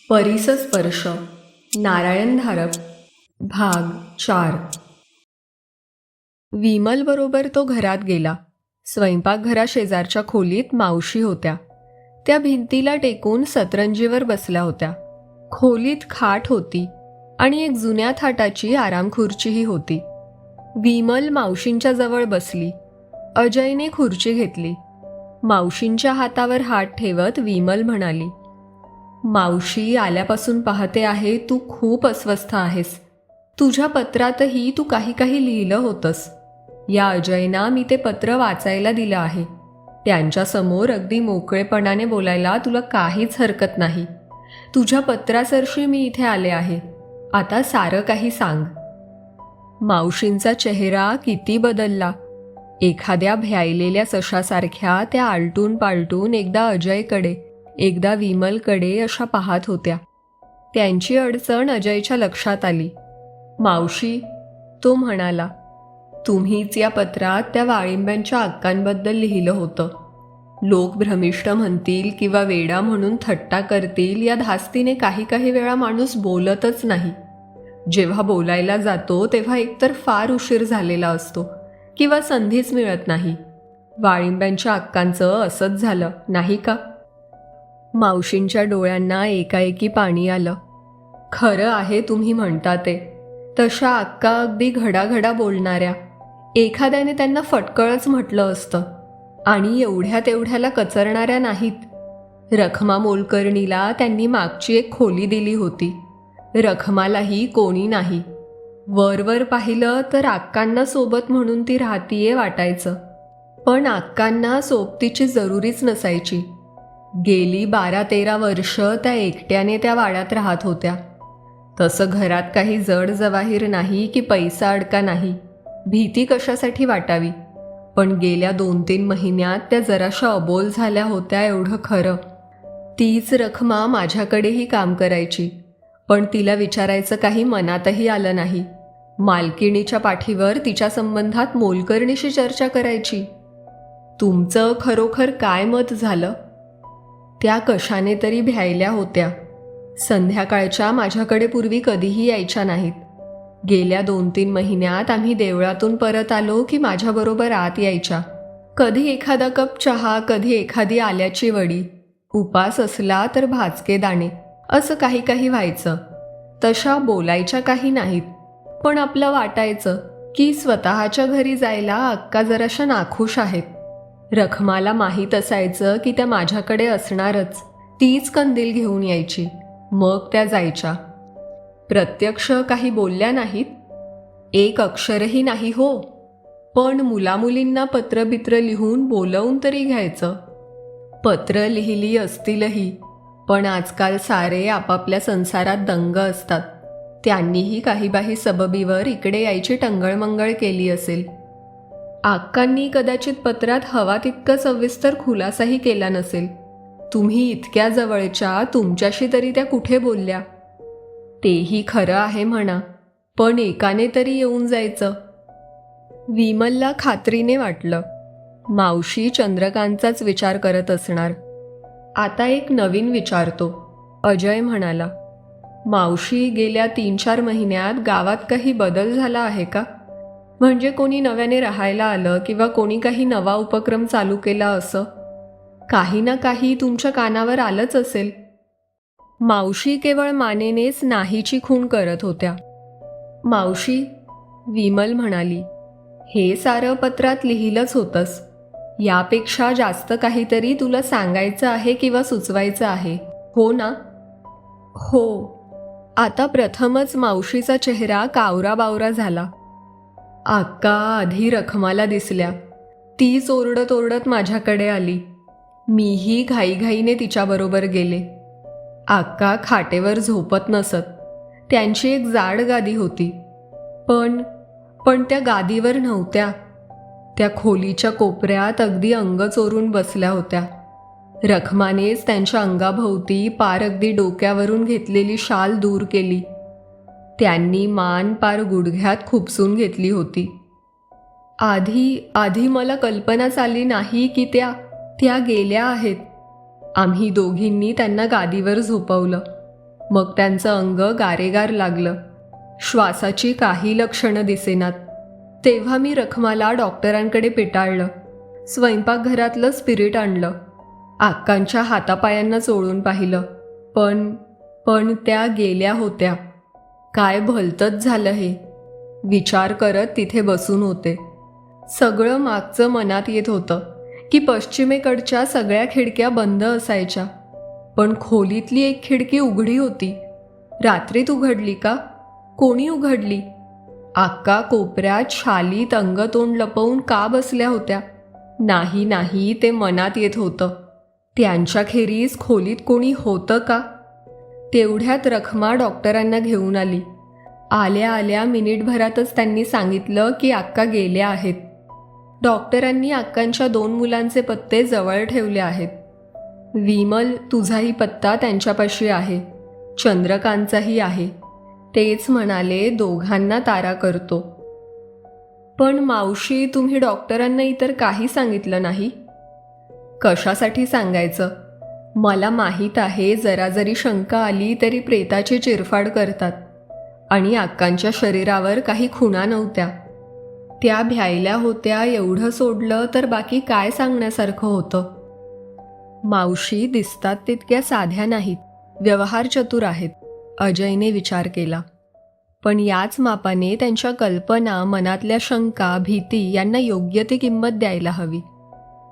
परिसस्पर्श नारायण धारप भाग 4. विमल बरोबर तो घरात गेला. स्वयंपाकघराशेजारच्या खोलीत मावशी होत्या. त्या भिंतीला टेकून सतरंजीवर बसल्या होत्या. खोलीत खाट होती आणि एक जुन्या थाटाची आरामखुर्चीही होती. विमल मावशींच्या जवळ बसली. अजयने खुर्ची घेतली. मावशींच्या हातावर हात ठेवत विमल म्हणाली, मावशी, आल्यापासून पाहते आहे तू खूप अस्वस्थ आहेस. तुझ्या पत्रातही तू काही काही लिहिलं होतंस. या अजयना मी ते पत्र वाचायला दिलं आहे. त्यांच्यासमोर अगदी मोकळेपणाने बोलायला तुला काहीच हरकत नाही. तुझ्या पत्रासरशी मी इथे आले आहे. आता सारं काही सांग. मावशींचा चेहरा किती बदलला. एखाद्या भ्यायलेल्या सशासारख्या त्या आलटून पालटून एकदा अजयकडे एकदा विमलकडे अशा पाहत होत्या. त्यांची अडचण अजयच्या लक्षात आली. मावशी, तो म्हणाला, तुम्हीच या पत्रात त्या वाळिंब्यांच्या अक्कांबद्दल लिहिलं होतं. लोक भ्रमिष्ट म्हणतील किंवा वेडा म्हणून थट्टा करतील या धास्तीने काही काही वेळा माणूस बोलतच नाही. जेव्हा बोलायला जातो तेव्हा एकतर फार उशीर झालेला असतो किंवा संधीच मिळत नाही. वाळिंब्यांच्या अक्कांचं असंच झालं नाही का? मावशींच्या डोळ्यांना एकाएकी पाणी आलं. खरं आहे तुम्ही म्हणता ते. तशा अक्का अगदी घडाघडा बोलणाऱ्या. एखाद्याने त्यांना फटकळच म्हटलं असतं. आणि एवढ्या तेवढ्याला कचरणाऱ्या नाहीत. रखमा मोलकर्णीला त्यांनी मागची एक खोली दिली होती. रखमालाही कोणी नाही. वरवर पाहिलं तर अक्कांना सोबत म्हणून ती राहतीये वाटायचं. पण अक्कांना सोबतीची जरुरीच नसायची. गेली 12-13 वर्ष त्या एकट्याने त्या वाड्यात राहत होत्या. तसं घरात काही जड जवाहीर नाही की पैसा अडका नाही. भीती कशासाठी वाटावी. पण गेल्या 2-3 महिन्यात त्या जराशा अबोल झाल्या होत्या एवढं खरं. तीच रखमा माझ्याकडेही काम करायची. पण तिला विचारायचं काही मनातही आलं नाही. मालकिणीच्या पाठीवर तिच्या संबंधात मोलकर्णीशी चर्चा करायची. तुमचं खरोखर काय मत झालं? त्या कशाने तरी भ्यायल्या होत्या. संध्याकाळच्या माझ्याकडे पूर्वी कधीही यायच्या नाहीत. गेल्या 2-3 महिन्यात आम्ही देवळातून परत आलो की माझ्याबरोबर आत यायच्या. कधी एखादा कप चहा, कधी एखादी आल्याची वडी, उपास असला तर भाजके दाणे, असं काही काही व्हायचं. तशा बोलायच्या काही नाहीत. पण आपलं वाटायचं की स्वतःच्या घरी जायला अक्का जराशा नाखुश आहेत. रखमाला माहीत असायचं की त्या माझ्याकडे असणारच. तीच कंदील घेऊन यायची. मग त्या जायच्या. प्रत्यक्ष काही बोलल्या नाहीत. एक अक्षरही नाही हो. पण मुलामुलींना पत्रबित्र लिहून बोलवून तरी घ्यायचं. पत्र लिहिली असतीलही, पण आजकाल सारे आपापल्या संसारात दंग असतात. त्यांनीही काही सबबीवर इकडे यायची टंगळमंगळ केली असेल. अक्कांनी कदाचित पत्रात हवा तितका सविस्तर खुलासाही केला नसेल. तुम्ही इतक्या जवळच्या, तुमच्याशी तरी त्या कुठे बोलल्या? तेही खरं आहे म्हणा, पण एकाने तरी येऊन जायचं. विमलला खात्रीने वाटलं, मावशी चंद्रकांतचाच विचार करत असणार. आता एक नवीन विचारतो. अजय म्हणाला, मावशी, गेल्या 3-4 महिन्यात गावात काही बदल झाला आहे का? म्हणजे कोणी नव्याने राहायला आलं किंवा कोणी काही नवा उपक्रम चालू केला असं? काही ना काही तुमच्या कानावर आलंच असेल. मावशी केवळ मानेनेच नाहीची खूण करत होत्या. मावशी, विमल म्हणाली, हे सारं पत्रात लिहिलंच होतंस. यापेक्षा जास्त काहीतरी तुला सांगायचं आहे किंवा सुचवायचं आहे, हो ना? हो. आता प्रथमच मावशीचा चेहरा कावरा-बावरा झाला. अक्का आधी रखमाला दिसल्या. तीच ओरडत ओरडत माझ्याकडे आली. मीही घाईघाईने तिच्याबरोबर गेले. अक्का खाटेवर झोपत नसत. त्यांची एक जाड गादी होती. पण त्या गादीवर नव्हत्या. त्या खोलीच्या कोपऱ्यात अगदी अंग चोरून बसल्या होत्या. रखमानेच त्यांच्या अंगाभोवती पार अगदी डोक्यावरून घेतलेली शाल दूर केली. त्यांनी मान पार गुडघ्यात खुपसून घेतली होती. आधी मला कल्पनाच आली नाही की त्या गेल्या आहेत. आम्ही दोघींनी त्यांना गादीवर झोपवलं. मग त्यांचं अंग गारेगार लागलं. श्वासाची काही लक्षणं दिसेनात. तेव्हा मी रखमाला डॉक्टरांकडे पिटाळलं. स्वयंपाकघरातलं स्पिरिट आणलं. अक्कांच्या हातापायांना चोळून पाहिलं. पण त्या गेल्या होत्या. काय भलतंच झालं हे विचार करत तिथे बसून होते. सगळं मागचं मनात येत होतं की पश्चिमेकडच्या सगळ्या खिडक्या बंद असायच्या, पण खोलीतली एक खिडकी उघडी होती. रात्रीत उघडली का? कोणी उघडली? अक्का कोपऱ्यात शालीत अंगतोंड लपवून का बसल्या होत्या? नाही, ते मनात येत होतं. त्यांच्याखेरीज खोलीत कोणी होतं का? तेवढ्यात रखमा डॉक्टरांना घेऊन आली. आल्या आल्या मिनिटभरातच त्यांनी सांगितलं की अक्का गेल्या आहेत. डॉक्टरांनी अक्कांच्या 2 मुलांचे पत्ते जवळ ठेवले आहेत. विमल, तुझाही पत्ता त्यांच्यापाशी आहे, चंद्रकांतचाही आहे. तेच म्हणाले दोघांना तारा करतो. पण मावशी, तुम्ही डॉक्टरांना इतर काही सांगितलं नाही? कशासाठी सांगायचं? मला माहीत आहे, जरा जरी शंका आली तरी प्रेताची चिरफाड करतात. आणि अक्कांच्या शरीरावर काही खुणा नव्हत्या. त्या भ्यायल्या होत्या एवढं सोडलं तर बाकी काय सांगण्यासारखं होतं? मावशी दिसतात तितक्या साध्या नाहीत, व्यवहार चतुर आहेत, अजयने विचार केला. पण याच मापाने त्यांच्या कल्पना, मनातल्या शंका, भीती यांना योग्य ती किंमत द्यायला हवी.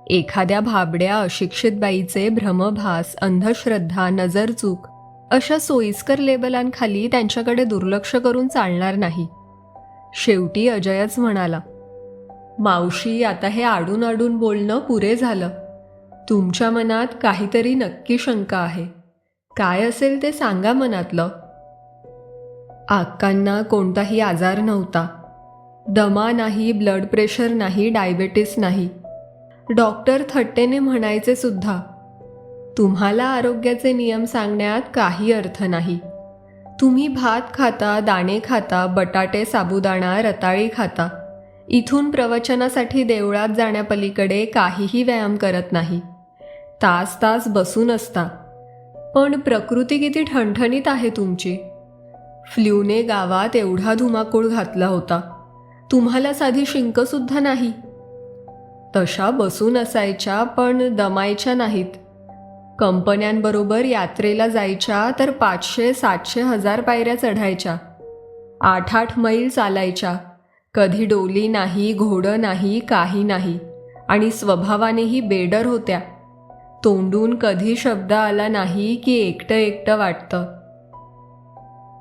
एखाद्या भाबड्या अशिक्षित बाईचे भ्रमभास, अंधश्रद्धा, नजरचूक अशा सोयीस्कर लेबलांखाली त्यांच्याकडे दुर्लक्ष करून चालणार नाही. शेवटी अजयच म्हणाला, मावशी, आता हे आडून आडून बोलणं पुरे झालं. तुमच्या मनात काहीतरी नक्की शंका आहे. काय असेल ते सांगा मनातलं. अक्कांना कोणताही आजार नव्हता. दमा नाही, ब्लड प्रेशर नाही, डायबेटीस नाही. डॉक्टर थट्टेने म्हणायचे सुद्धा, तुम्हाला आरोग्याचे नियम सांगण्यात काही अर्थ नाही. तुम्ही भात खाता, दाणे खाता, बटाटे, साबुदाणा, रताळी खाता. इथून प्रवचनासाठी देवळात जाण्यापलीकडे काहीही व्यायाम करत नाही. तास तास बसून असता. पण प्रकृती किती ठणठणीत आहे तुमची. फ्ल्यूने गावात एवढा धुमाकूळ घातला होता, तुम्हाला साधी शिंकसुद्धा नाही. तशा बसून असायच्या पण दमायच्या नाहीत. कंपन्यांबरोबर यात्रेला जायच्या तर 500, 700, 1000 पायऱ्या चढायच्या. 8-8 मैल चालायच्या. कधी डोली नाही, घोडं नाही, काही नाही. आणि स्वभावानेही बेडर होत्या. तोंडून कधी शब्द आला नाही की एकटं एकटं वाटतं.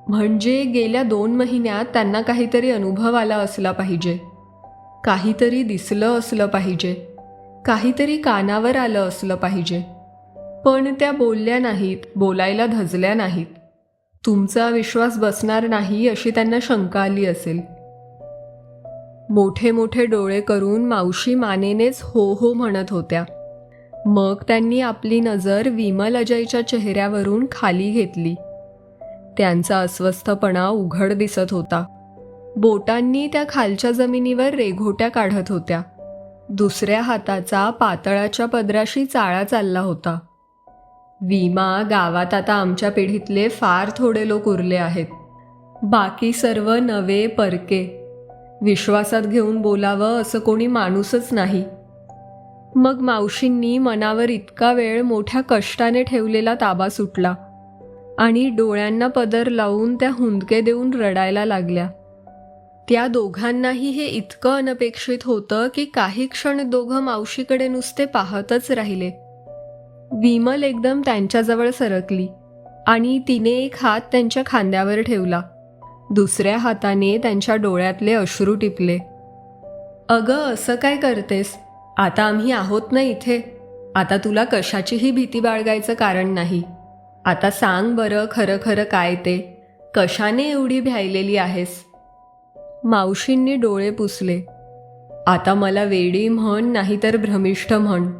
म्हणजे गेल्या 2 महिन्यात त्यांना काहीतरी अनुभव आला असला पाहिजे, काहीतरी दिसलं असलं पाहिजे, काहीतरी कानावर आलं असलं पाहिजे. पण त्या बोलल्या नाहीत, बोलायला धजल्या नाहीत. तुमचा विश्वास बसणार नाही अशी त्यांना शंका आली असेल. मोठे मोठे डोळे करून मावशी मानेनेच हो हो म्हणत होत्या. मग त्यांनी आपली नजर विमल अजयच्या चेहऱ्यावरून खाली घेतली. त्यांचा अस्वस्थपणा उघड दिसत होता. बोटांनी त्या खालच्या जमिनीवर रेघोट्या काढत होत्या. दुसऱ्या हाताचा पातळाच्या पदराशी चाळा चालला होता. विमा, गावात आता आमच्या पिढीतले फार थोडे लोक उरले आहेत. बाकी सर्व नवे, परके. विश्वासात घेऊन बोलावं असं कोणी माणूसच नाही. मग मावशींनी मनावर इतका वेळ मोठ्या कष्टाने ठेवलेला ताबा सुटला आणि डोळ्यांना पदर लावून त्या हुंदके देऊन रडायला लागल्या. त्या दोघांनाही हे इतकं अनपेक्षित होतं की काही क्षण दोघं मावशीकडे नुसते पाहतच राहिले. विमल एकदम त्यांच्याजवळ सरकली आणि तिने एक हात त्यांच्या खांद्यावर ठेवला. दुसऱ्या हाताने त्यांच्या डोळ्यातले अश्रू टिपले. अगं, असं काय करतेस? आता आम्ही आहोत ना इथे. आता तुला कशाचीही भीती बाळगायचं कारण नाही. आता सांग बरं खरं खरं काय ते. कशाने एवढी भ्यायलेली आहेस? मावशींनी डोळे पुसले. आता मला वेडी म्हण, नाहीतर भ्रमिष्ठ म्हण.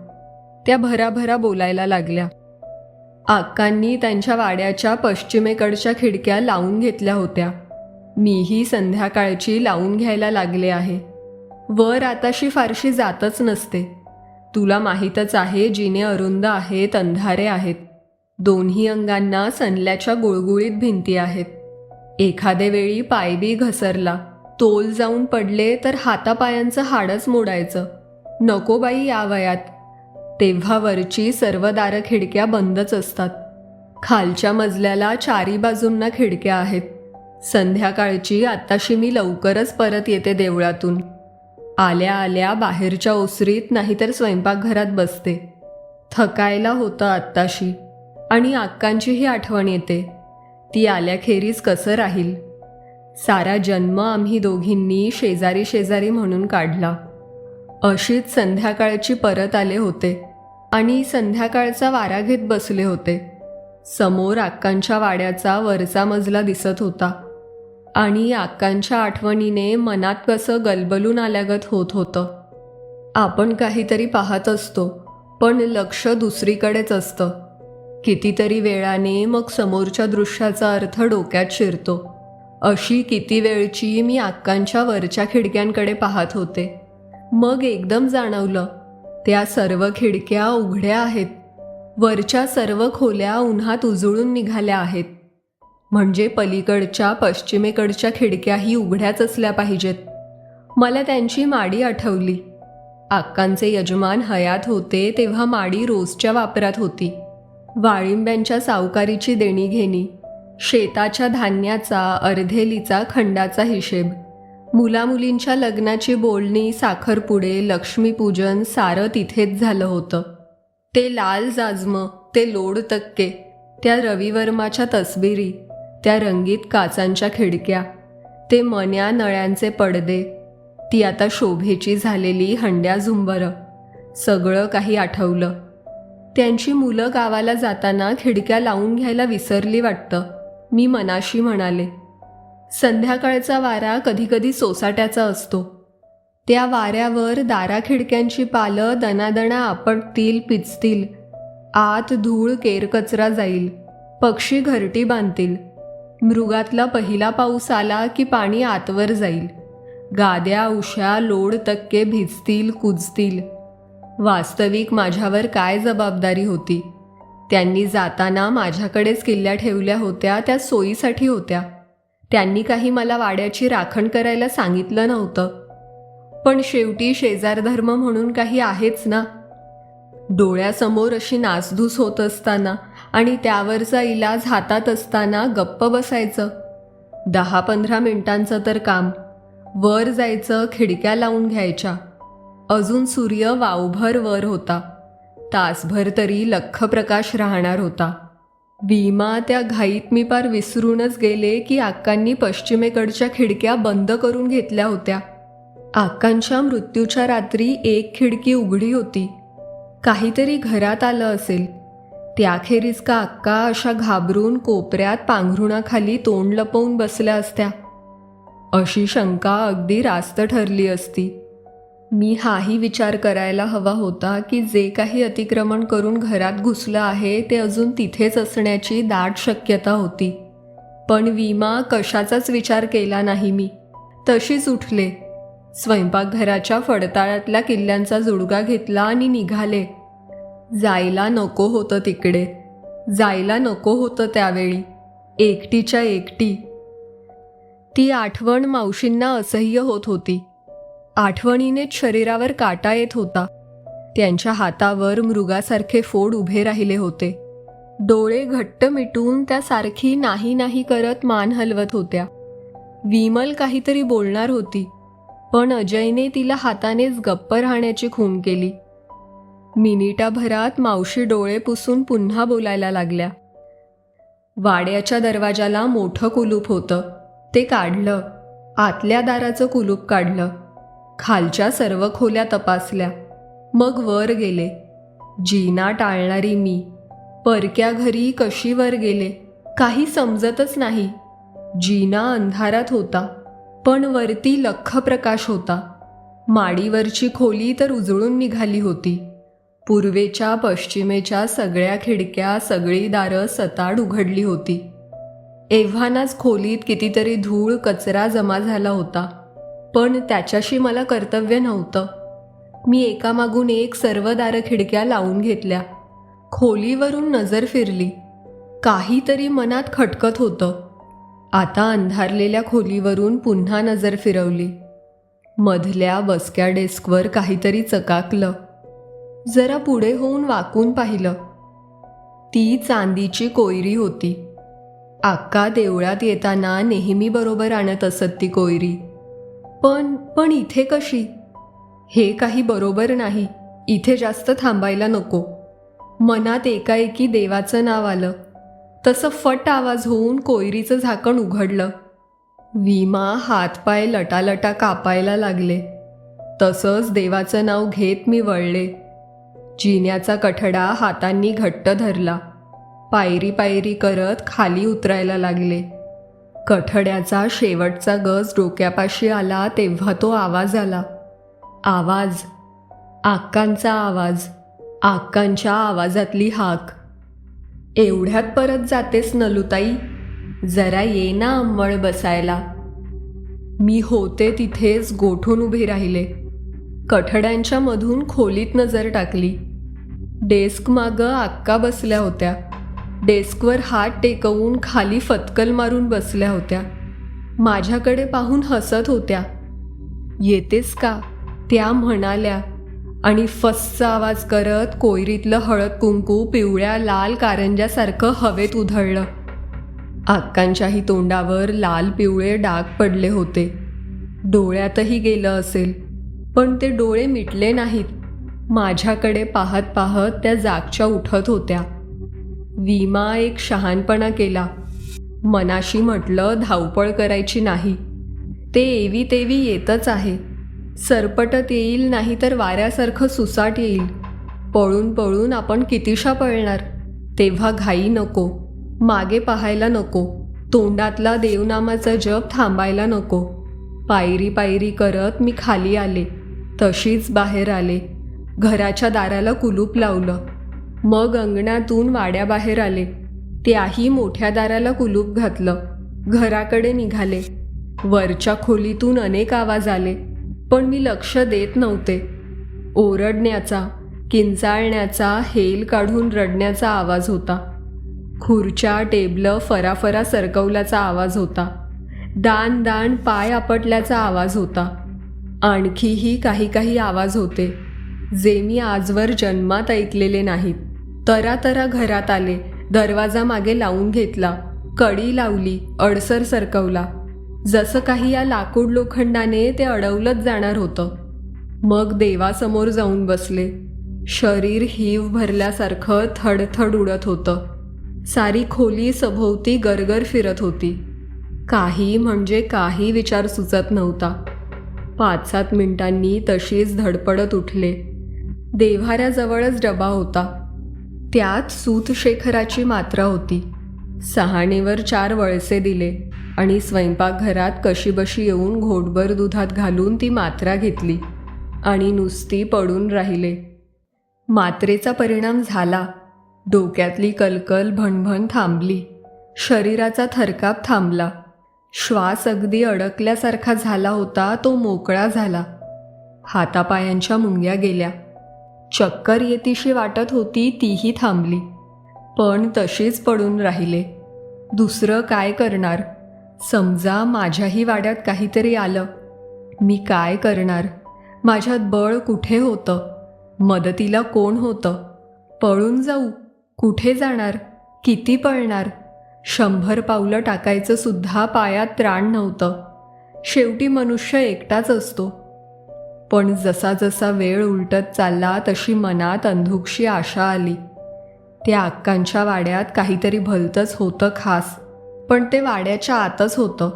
त्या भराभरा बोलायला लागल्या. अक्कांनी त्यांच्या वाड्याच्या पश्चिमेकडच्या खिडक्या लावून घेतल्या होत्या. मीही संध्याकाळची लावून घ्यायला लागले आहे. वर आताशी फारशी जातच नसते. तुला माहीतच आहे, जिने अरुंद आहेत, अंधारे आहेत. दोन्ही अंगांना सनल्याच्या गुळगुळीत भिंती आहेत. एखाद्या वेळी पायबी घसरला, तोल जाऊन पडले तर हातापायांचं हाडच मोडायचं. नको बाई या वयात. तेव्हा वरची सर्व दारं खिडक्या बंदच असतात. खालच्या मजल्याला चारी बाजूंना खिडक्या आहेत. संध्याकाळची आत्ताशी मी लवकरच परत येते देवळातून. आल्या आल्या बाहेरच्या ओसरीत नाहीतर स्वयंपाकघरात बसते. थकायला होतं आत्ताशी आणि अक्कांचीही आठवण येते. ती आल्याखेरीज कसं राहील. सारा जन्म आम्ही दोघींनी शेजारी शेजारी म्हणून काढला. अशीच संध्याकाळची परत आले होते आणि संध्याकाळचा वारा घेत बसले होते. समोर अक्कांच्या वाड्याचा वरचा मजला दिसत होता आणि अक्कांच्या आठवणीने मनात कसं गलबलून आल्यागत होत होतं. आपण काहीतरी पाहत असतो पण लक्ष दुसरीकडेच असतं. कितीतरी वेळाने मग समोरच्या दृश्याचा अर्थ डोक्यात शिरतो. अशी किती वेळची मी अक्कांच्या वरच्या खिडक्यांकडे पाहत होते. मग एकदम जाणवलं, त्या सर्व खिडक्या उघड्या आहेत. वरच्या सर्व खोल्या उन्हात उजळून निघाल्या आहेत. म्हणजे पलीकडच्या पश्चिमेकडच्या खिडक्याही उघड्याच असल्या पाहिजेत. मला त्यांची माडी आठवली. अक्कांचे यजमान हयात होते तेव्हा माडी रोजच्या वापरात होती. वाळिंब्यांच्या सावकारीची देणीघेणी, शेताच्या धान्याचा अर्धेलीचा खंडाचा हिशेब, मुलामुलींच्या लग्नाची बोलणी, साखरपुडे, लक्ष्मीपूजन सारं तिथेच झालं होतं. ते लाल जाजमं, ते लोड तक्के, त्या रविवर्माच्या तसबिरी, त्या रंगीत काचांच्या खिडक्या, ते मन्या नळ्यांचे पडदे, ती आता शोभेची झालेली हंड्या झुंबरं, सगळं काही आठवलं. त्यांची मुलं गावाला जाताना खिडक्या लावून घ्यायला विसरली वाटतं, मी मनाशी म्हणाले. संध्याकाळचा वारा कधीकधी सोसाट्याचा असतो. त्या वाऱ्यावर दारा खिडक्यांची पालं दणादणा आपटतील, पिचतील. आत धूळ केरकचरा जाईल. पक्षी घरटी बांधतील. मृगातला पहिला पाऊस आला की पाणी आतवर जाईल. गाद्या उश्या लोड तक्के भिजतील, कुजतील. वास्तविक माझ्यावर काय जबाबदारी होती. त्यांनी जाताना माझ्याकडेच किल्ल्या ठेवल्या होत्या, त्या सोयीसाठी होत्या. त्यांनी काही मला वाड्याची राखण करायला सांगितलं नव्हतं. पण शेवटी शेजारधर्म म्हणून काही आहेच ना. डोळ्यासमोर अशी नासधूस होत असताना आणि त्यावरचा इलाज हातात असताना गप्प बसायचं. 10-15 मिनिटांचं तर काम. वर जायचं, खिडक्या लावून घ्यायच्या. अजून सूर्य वावभर वर होता. तासभर तरी लख्ख प्रकाश राहणार होता. विमा त्या घाईत मी पार विसरूनच गेले की अक्कांनी पश्चिमेकडच्या खिडक्या बंद करून घेतल्या होत्या. अक्कांच्या मृत्यूच्या रात्री एक खिडकी उघडी होती. काहीतरी घरात आलं असेल. त्याखेरीज का अक्का अशा घाबरून कोपऱ्यात पांघरुणाखाली तोंड लपवून बसल्या असत्या. अशी शंका अगदी रास्त ठरली असती. मी हाही विचार करायला हवा होता की जे काही अतिक्रमण करून घरात घुसलं आहे ते अजून तिथेच असण्याची दाट शक्यता होती. पण विमा कशाचाच विचार केला नाही मी. तशीच उठले. स्वयंपाकघराच्या फडताळातल्या किल्ल्यांचा जुडगा घेतला आणि निघाले. जायला नको होतं तिकडे. जायला नको होतं त्यावेळी. एकटीच्या एकटी. ती आठवण मावशींना असह्य होत होती. आठवणीनेच शरीरावर काटा येत होता. त्यांच्या हातावर मृगासारखे फोड उभे राहिले होते. डोळे घट्ट मिटून त्या सारखी नाही नाही करत मान हलवत होत्या. विमल काहीतरी बोलणार होती पण अजयने तिला हातानेच गप्प राहण्याची खूण केली. मिनिटाभरात मावशी डोळे पुसून पुन्हा बोलायला लागल्या. वाड्याच्या दरवाजाला मोठं कुलूप होतं. ते काढलं. आतल्या दाराचं कुलूप काढलं. खालच्या सर्व खोल्या तपासल्या. मग वर गेले. जिना टाळणारी मी परक्या घरी कशी वर गेले काही समजतच नाही. जिना अंधारात होता पण वरती लख्ख प्रकाश होता. माडीवरची खोली तर उजळून निघाली होती. पूर्वेच्या पश्चिमेच्या सगळ्या खिडक्या, सगळी दारं सताड उघडली होती. एव्हानाच खोलीत कितीतरी धूळ कचरा जमा झाला होता. पण त्याच्याशी मला कर्तव्य नव्हतं. मी एकामागून एक सर्व दारं खिडक्या लावून घेतल्या. खोलीवरून नजर फिरली. काहीतरी मनात खटकत होतं. आता अंधारलेल्या खोलीवरून पुन्हा नजर फिरवली. मधल्या बसक्या डेस्कवर काहीतरी चकाकलं. जरा पुढे होऊन वाकून पाहिलं. ती चांदीची कोयरी होती. आक्का देवळात येताना नेहमी बरोबर आणत असत ती कोयरी. पण इथे कशी? हे काही बरोबर नाही. इथे जास्त थांबायला नको. मनात एकाएकी देवाचं नाव आलं. तसं फट आवाज होऊन कोयरीचं झाकण उघडलं. विमा हातपाय लटालटा कापायला लागले. तसंच देवाचं नाव घेत मी वळले. जिन्याचा कठडा हातांनी घट्ट धरला. पायरी पायरी करत खाली उतरायला लागले. कठड्याचा शेवटचा गज डोक्यापाशी आला तेव्हा तो आवाज आला. आवाज, आक्कांचा आवाज, आक्कांच्या आवाजातली हाक. एवढ्यात परत जातेस नलुताई? जरा ये ना अंमळ बसायला. मी होते तिथेच गोठून उभे राहिले. कठड्यांच्या मधून खोलीत नजर टाकली. डेस्क मागं आक्का बसल्या होत्या. डेस्कवर हात टेकवून खाली फतकल मारून बसल्या होत्या. माझ्याकडे पाहून हसत होत्या. येतेस का? त्या म्हणाल्या आणि फस्सा आवाज करत कोयरीतलं हळद कुंकू पिवळ्या लाल कारंजासारखं हवेत उधळलं. आक्कांच्याही तोंडावर लाल पिवळे डाग पडले होते. डोळ्यातही गेलं असेल, पण ते डोळे मिटले नाहीत. माझ्याकडे पाहत पाहत त्या जागच्या उठत होत्या. विमा एक शहाणपणा केला. मनाशी म्हटलं धावपळ करायची नाही. ते एवी तेवी येतच आहे. सरपटत येईल, नाही तर वाऱ्यासारखं सुसाट येईल. पळून पळून आपण कितीशा पळणार. तेव्हा घाई नको, मागे पाहायला नको, तोंडातला देवनामाचा जप थांबायला नको. पायरी पायरी करत मी खाली आले. तशीच बाहेर आले. घराच्या दाराला कुलूप लावलं. मग अंगणातून वाड्याबाहेर आले. त्याही मोठ्या दाराला कुलूप घातलं. घराकडे निघाले. वरच्या खोलीतून अनेक आवाज आले, पण मी लक्ष देत नव्हते. ओरडण्याचा, किंचाळण्याचा, हेल काढून रडण्याचा आवाज होता. खुर्च्या टेबलं फराफरा सरकवल्याचा आवाज होता. दाण दाण पाय आपटल्याचा आवाज होता. आणखीही काही काही आवाज होते जे मी आजवर जन्मात ऐकलेले नाहीत. तरा घरात आले. दरवाजा मागे लावून घेतला. कडी लावली. अडसर सरकवला. जसं काही या लाकूड लोखंडाने ते अडवलंच जाणार होतं. मग देवासमोर जाऊन बसले. शरीर हीव भरल्यासारखं थडथड उडत होतं. सारी खोली सभोवती गरगर फिरत होती. काही म्हणजे काही विचार सुचत नव्हता. 5-7 मिनिटांनी तशीच धडपडत उठले. देव्हाऱ्याजवळच डबा होता. त्यात सूतशेखराची मात्रा होती. सहाणेवर 4 वळसे दिले आणि स्वयंपाकघरात कशीबशी येऊन घोटभर दुधात घालून ती मात्रा घेतली आणि नुसती पडून राहिले. मात्रेचा परिणाम झाला. डोक्यातली कलकल भणभण थांबली. शरीराचा थरकाप थांबला. श्वास अगदी अडकल्यासारखा झाला होता तो मोकळा झाला. हातापायांच्या मुंग्या गेल्या. चक्कर येतीशी वाटत होती तीही थांबली. पण तशीच पडून राहिले. दुसरं काय करणार? समजा माझ्याही वाड्यात काहीतरी आलं, मी काय करणार? माझ्यात बळ कुठे होतं? मदतीला कोण होतं? पळून जाऊ? कुठे जाणार? किती पळणार? 100 पावलं टाकायचं सुद्धा पायात त्राण नव्हतं. शेवटी मनुष्य एकटाच असतो. पण जसा जसा वेळ उलटत चालला तशी मनात अंधुकशी आशा आली. त्या अक्कांच्या वाड्यात काहीतरी भलतंच होतं खास. पण ते वाड्याच्या आतच होतं.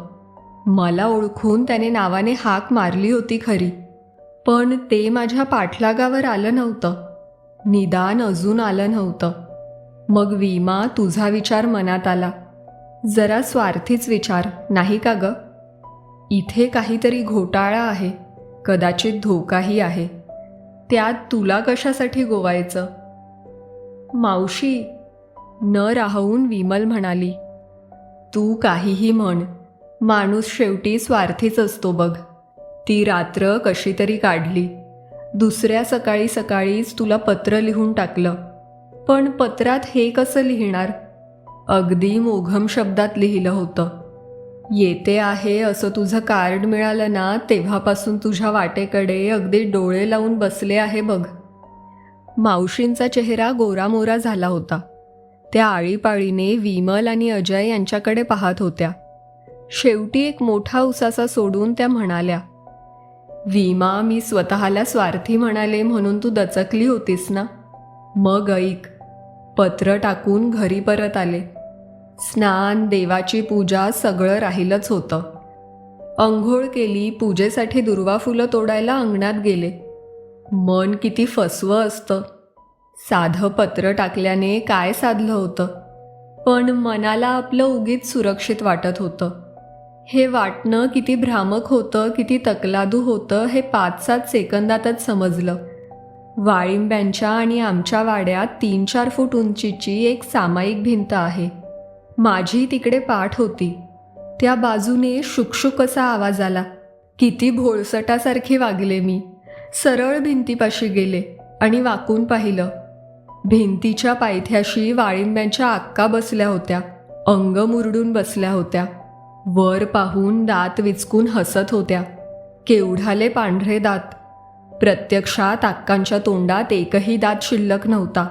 मला ओळखून त्याने नावाने हाक मारली होती खरी, पण ते माझ्या पाठलागावर आलं नव्हतं. निदान अजून आलं नव्हतं. मग विमा, तुझा विचार मनात आला. जरा स्वार्थीच विचार, नाही का ग? इथे काहीतरी घोटाळा आहे, कदाचित धोकाही आहे. त्यात तुला कशासाठी गोवायचं? मावशी, न राहून विमल म्हणाली, तू काहीही म्हण, माणूस शेवटी स्वार्थीच असतो बघ. ती रात्र कशी तरी काढली. दुसऱ्या सकाळी सकाळीच तुला पत्र लिहून टाकलं. पण पत्रात हे कसं लिहिणार? अगदी मोघम शब्दात लिहिलं होतं. येते आहे असं तुझं कार्ड मिळालं ना तेव्हापासून तुझ्या वाटेकडे अगदी डोळे लावून बसले आहे बघ. मावशींचा चेहरा गोरामोरा झाला होता. त्या आळीपाळीने विमल आणि अजय यांच्याकडे पाहत होत्या. शेवटी एक मोठा उसासा सोडून त्या म्हणाल्या, विमा, मी स्वतःला स्वार्थी म्हणाले म्हणून तू दचकली होतीस ना? मग ऐक. पत्र टाकून घरी परत आले. स्नान, देवाची पूजा सगळं राहिलंच होतं. अंघोळ केली, पूजेसाठी दुर्वा फुलं तोडायला अंगणात गेले. मन किती फसवं असतं. साधं पत्र टाकल्याने काय साधलं होतं, पण मनाला आपलं उगीच सुरक्षित वाटत होतं. हे वाटणं किती भ्रामक होतं, किती तकलादू होतं हे 5-7 सेकंदातच समजलं. वाळिंब्यांच्या आणि आमच्या वाड्यात 3-4 फूट उंचीची एक सामायिक भिंत आहे. माझी तिकडे पाठ होती. त्या बाजूने शुकशुक असा आवाज आला. किती भोळसटासारखी वागले मी. सरळ भिंतीपाशी गेले आणि वाकून पाहिलं. भिंतीच्या पायथ्याशी वाळिंब्यांच्या आक्का बसल्या होत्या. अंग मुरडून बसल्या होत्या. वर पाहून दात विचकून हसत होत्या. केवढाले पांढरे दात. प्रत्यक्षात आक्कांच्या तोंडात एकही दात शिल्लक नव्हता.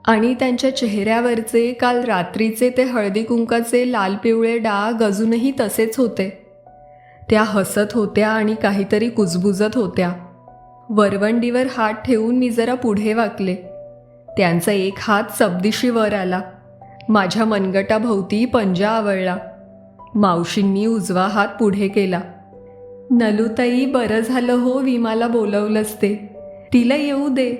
आणि त्यांच्या चेहऱ्यावरचे काल रात्रीचे ते हळदी कुंकाचे लाल पिवळे डाग अजूनही तसेच होते. त्या हसत होत्या आणि काहीतरी कुजबुजत होत्या. वरवंडीवर हात ठेवून मी जरा पुढे वाकले. त्यांचा एक हात सबदिशी वर आला. माझ्या मनगटाभोवती पंजा आवळला. मावशींनी उजवा हात पुढे केला. नलूताई, बरं झालं हो विमाला बोलवलंच ते. तिला येऊ दे,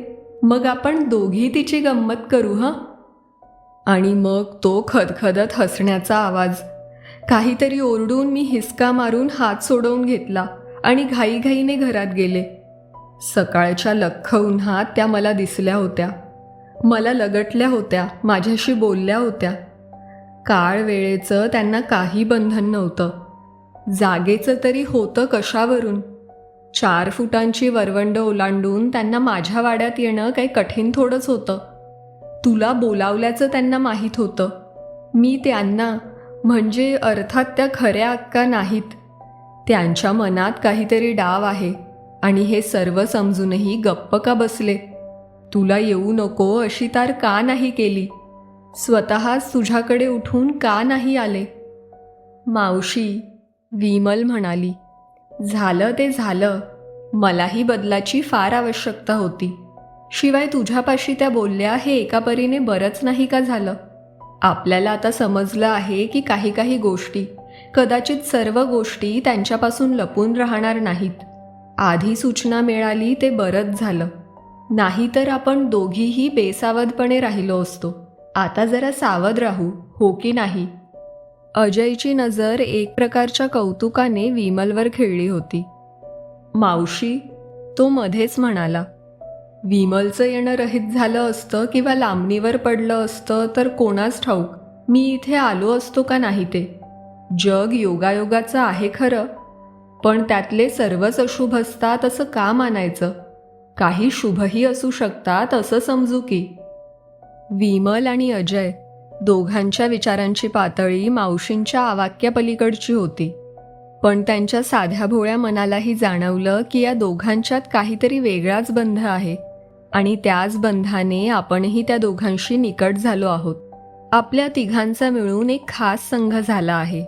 मग आपण दोघी तिची गंमत करू हं. आणि मग तो खदखदत हसण्याचा आवाज. काहीतरी ओरडून मी हिसका मारून हात सोडवून घेतला आणि घाईघाईने घरात गेले. सकाळच्या लख्ख उन्हात त्या मला दिसल्या होत्या. मला लगटल्या होत्या, माझ्याशी बोलल्या होत्या. काळ वेळेचं त्यांना काही बंधन नव्हतं. जागेचं तरी होतं कशावरून? 4 फुटांची वरवंड ओलांडून त्यांना माझ्या वाड्यात येणं काही कठीण थोडंच होतं. तुला बोलावल्याचं त्यांना माहीत होतं. मी त्यांना, म्हणजे अर्थात त्या खऱ्या अक्का नाहीत. त्यांच्या मनात काहीतरी डाव आहे आणि हे सर्व समजूनही गप्प का बसले? तुला येऊ नको अशी तार का नाही केली? स्वतःच तुझ्याकडे उठून का नाही आले? मावशी, विमल म्हणाली, झालं ते झालं. मलाही बदलाची फार आवश्यकता होती. शिवाय तुझ्यापाशी त्या बोलल्या हे एका परीने बरंच नाही का झालं? आपल्याला आता समजलं आहे की काही काही गोष्टी, कदाचित सर्व गोष्टी त्यांच्यापासून लपून राहणार नाहीत. आधी सूचना मिळाली ते बरंच झालं. नाहीतर आपण दोघीही बेसावधपणे राहिलो असतो. आता जरा सावध राहू, हो की नाही? अजयची नजर एक प्रकारच्या कौतुकाने विमलवर खेळली होती. मावशी, तो मध्येच म्हणाला. विमलचं येणं रहित झालं असतं किंवा लांबणीवर पडलं असतं तर कोणास ठाऊक मी इथे आलो असतो का नाही ते. जग योगायोगाचं आहे खरं, पण त्यातले सर्वच अशुभ असतात असं का मानायचं? काही शुभही असू शकतात असं समजू की. विमल आणि अजय दोघांच्या विचारांची पातळी मावशींच्या आवाक्यापलीकडची होती. पण त्यांच्या साध्या भोळ्या मनालाही जाणवलं की या दोघांच्यात काहीतरी वेगळाच बंध आहे आणि त्याच बंधाने आपणही त्या दोघांशी निकट झालो आहोत. आपल्या तिघांचा मिळून एक खास संघ झाला आहे.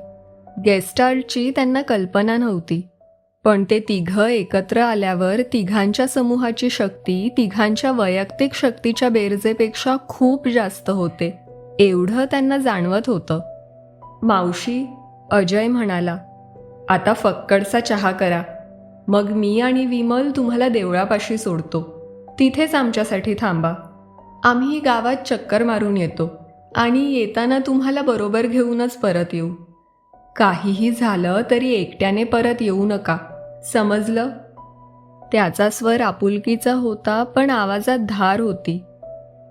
गेस्टाल्टची त्यांना कल्पना नव्हती, पण ते तिघं एकत्र आल्यावर तिघांच्या समूहाची शक्ती तिघांच्या वैयक्तिक शक्तीच्या बेरजेपेक्षा खूप जास्त होते, एवढं त्यांना जाणवत होतं. मावशी, अजय म्हणाला, आता फक्कडचा चहा करा. मग मी आणि विमल तुम्हाला देवळापाशी सोडतो. तिथेच आमच्यासाठी थांबा. आम्ही गावात चक्कर मारून येतो आणि येताना तुम्हाला बरोबर घेऊनच परत येऊ. काहीही झालं तरी एकट्याने परत येऊ नका, समजलं? त्याचा स्वर आपुलकीचा होता, पण आवाजात धार होती.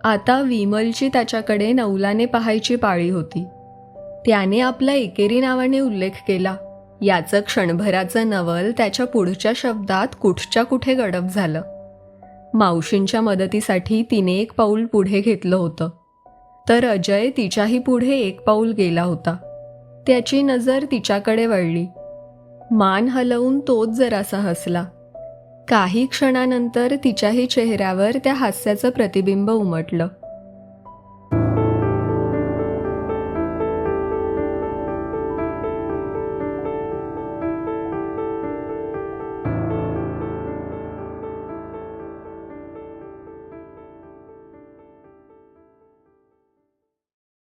आता विमलची त्याच्याकडे नवलाने पाहायची पाळी होती. त्याने आपला एकेरी नावाने उल्लेख केला. याचं क्षणभराचं नवल त्याच्या पुढच्या शब्दात कुठच्या कुठे गडप झालं. मावशींच्या मदतीसाठी तिने एक पाऊल पुढे घेतलं होतं. तर अजय तिच्याही पुढे एक पाऊल गेला होता. त्याची नजर तिच्याकडे वळली. मान हलवून तोच जरासा हसला. काही क्षणानंतर तिच्याही चेहऱ्यावर त्या हास्याचं प्रतिबिंब उमटलं.